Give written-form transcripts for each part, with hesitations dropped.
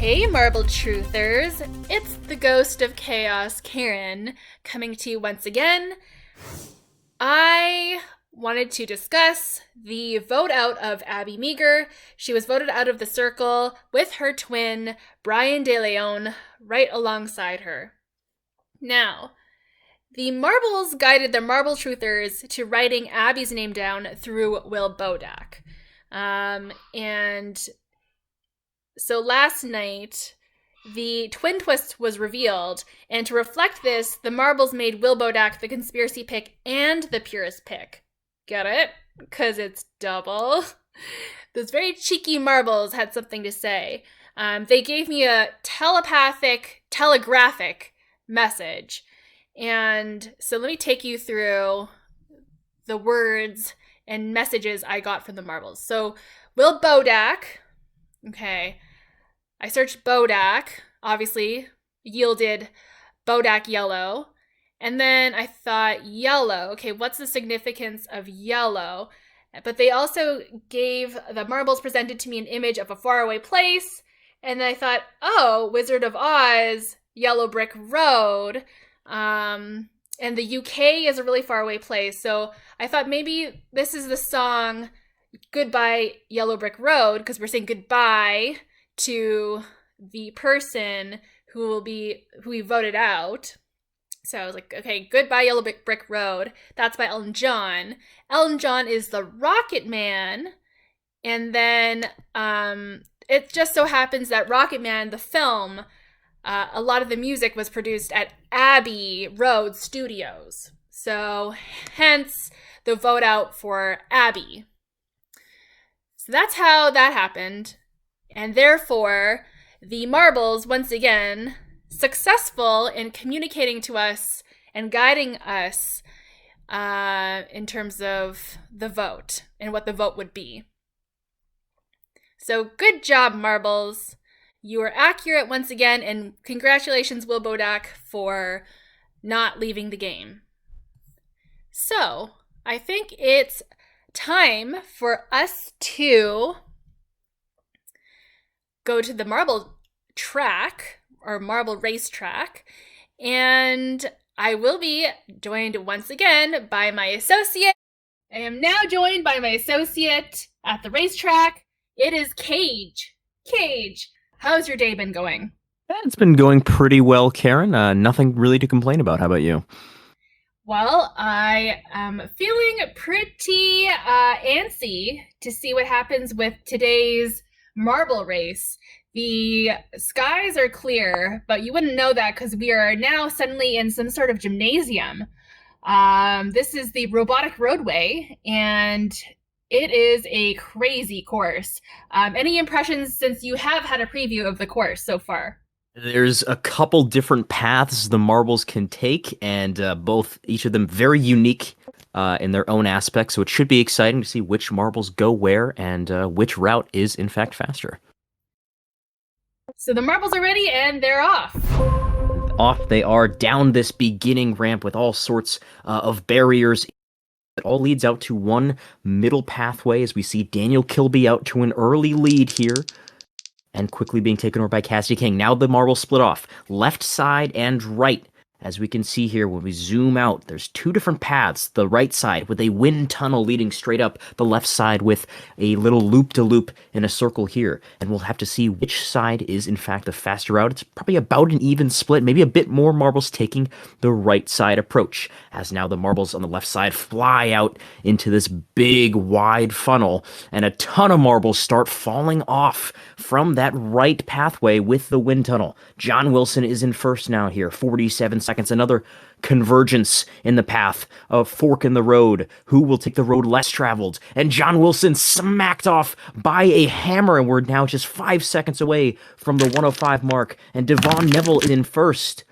Hey, Marble Truthers! It's the Ghost of Chaos, Karen, coming to you once again. I wanted to discuss the vote out of Abby Meager. She was voted out of the circle with her twin, Brian De Leon, right alongside her. Now, the Marbles guided the Marble Truthers to writing Abby's name down through Will Bodak. And so last night, the twin twist was revealed, and to reflect this, the Marbles made Will Bodak the conspiracy pick and the purist pick. Get it? Because it's double. Those very cheeky Marbles had something to say. They gave me a telegraphic message. And so let me take you through the words and messages I got from the Marbles. So, Will Bodak, okay, I searched Bodak, obviously, yielded Bodak yellow. And then I thought yellow, okay, what's the significance of yellow? But they also gave, the Marbles presented to me an image of a faraway place. And then I thought, oh, Wizard of Oz, Yellow Brick Road. And the UK is a really faraway place. So I thought maybe this is the song Goodbye Yellow Brick Road, because we're saying goodbye to the person who we voted out. So I was like, okay, Goodbye Yellow Brick Road. That's by Elton John. Elton John is the Rocket Man. And then it just so happens that Rocket Man, the film, a lot of the music was produced at Abbey Road Studios. So hence the vote out for Abby. So that's how that happened. And therefore, the Marbles, once again, successful in communicating to us and guiding us in terms of the vote and what the vote would be. So good job, Marbles. You were accurate once again, and congratulations, Will Bodak, for not leaving the game. So, I think it's time for us to go to the marble track, or marble racetrack, and I will be joined once again by my associate. I am now joined by my associate at the racetrack. It is Cage. Cage, how's your day been going? It's been going pretty well, Karen. Nothing really to complain about. How about you? Well, I am feeling pretty antsy to see what happens with today's marble race. The skies are clear, but you wouldn't know that because we are now suddenly in some sort of gymnasium. This is the robotic roadway, and it is a crazy course. Any impressions since you have had a preview of the course so far? There's a couple different paths the marbles can take, and each of them very unique in their own aspects. So it should be exciting to see which marbles go where and which route is in fact faster. So the marbles are ready and they're off. Off they are down this beginning ramp with all sorts of barriers. It all leads out to one middle pathway as we see Daniel Kilby out to an early lead here and quickly being taken over by Cassidy King. Now the marbles split off, left side and right. As we can see here, when we zoom out, there's two different paths. The right side with a wind tunnel leading straight up, the left side with a little loop-de-loop in a circle here. And we'll have to see which side is, in fact, the faster route. It's probably about an even split, maybe a bit more marbles taking the right side approach. As now the marbles on the left side fly out into this big, wide funnel, and a ton of marbles start falling off from that right pathway with the wind tunnel. John Wilson is in first now here, 47 seconds. Another convergence in the path, a fork in the road. Who will take the road less traveled? And John Wilson smacked off by a hammer, and we're now just 5 seconds away from the 105 mark. And Devon Neville is in first.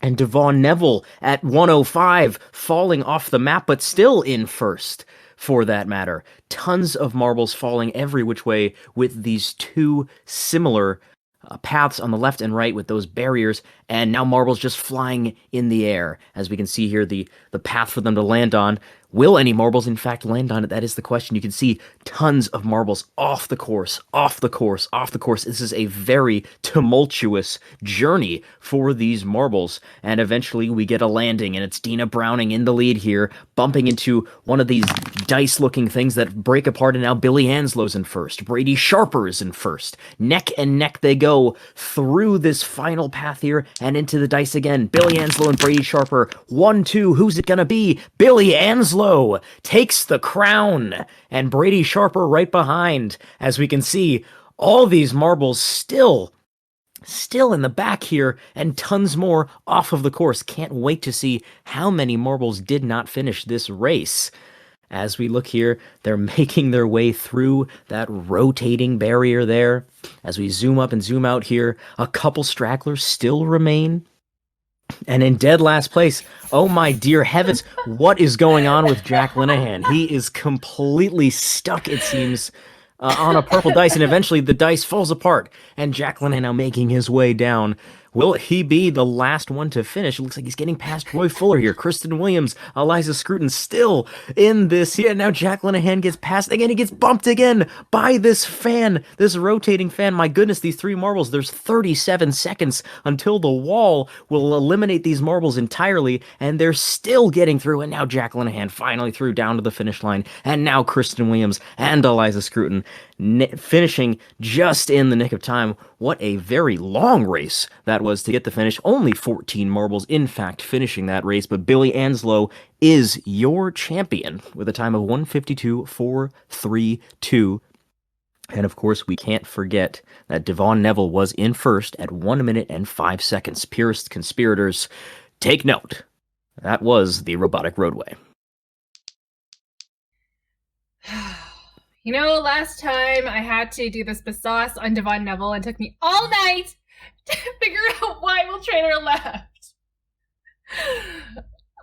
And Devon Neville at 105, falling off the map, but still in first, for that matter. Tons of marbles falling every which way with these two similar paths on the left and right with those barriers, and now marbles just flying in the air. As we can see here, the path for them to land on Will any marbles in fact land on it? That is the question. You can see tons of marbles off the course, off the course, off the course. This is a very tumultuous journey for these marbles. And eventually we get a landing, and it's Dina Browning in the lead here, bumping into one of these dice-looking things that break apart, and now Billy Anslow's in first. Brady Sharper is in first. Neck and neck they go through this final path here and into the dice again. Billy Anslow and Brady Sharper. 1-2. Who's it gonna be? Billy Anslow takes the crown, and Brady Sharper right behind. As we can see, all these marbles still in the back here, and tons more off of the course. Can't wait to see how many marbles did not finish this race. As we look here, they're making their way through that rotating barrier there. As we zoom up and zoom out here, a couple stragglers still remain. And in dead last place, oh my dear heavens, what is going on with Jack Linehan? He is completely stuck, it seems, on a purple dice, and eventually the dice falls apart, and Jack Linehan now making his way down. Will he be the last one to finish? It looks like he's getting past Roy Fuller here. Kristen Williams, Eliza Scruton still in this. Yeah, now Jack Linehan gets past again. He gets bumped again by this fan, this rotating fan. My goodness, these three marbles. There's 37 seconds until the wall will eliminate these marbles entirely, and they're still getting through. And now Jack Linehan finally through down to the finish line. And now Kristen Williams and Eliza Scruton finishing just in the nick of time. What a very long race that was to get the finish. Only 14 marbles, in fact, finishing that race. But Billy Anslow is your champion with a time of 1:52.432. And of course, we can't forget that Devon Neville was in first at 1 minute and 5 seconds. Purist conspirators, take note. That was the robotic roadway. You know, last time I had to do this sauce on Devon Neville, and it took me all night to figure out why Will Trainer left.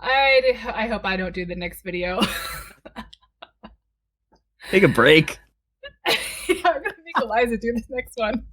I hope I don't do the next video. Take a break. Yeah, I'm gonna make Eliza do this next one.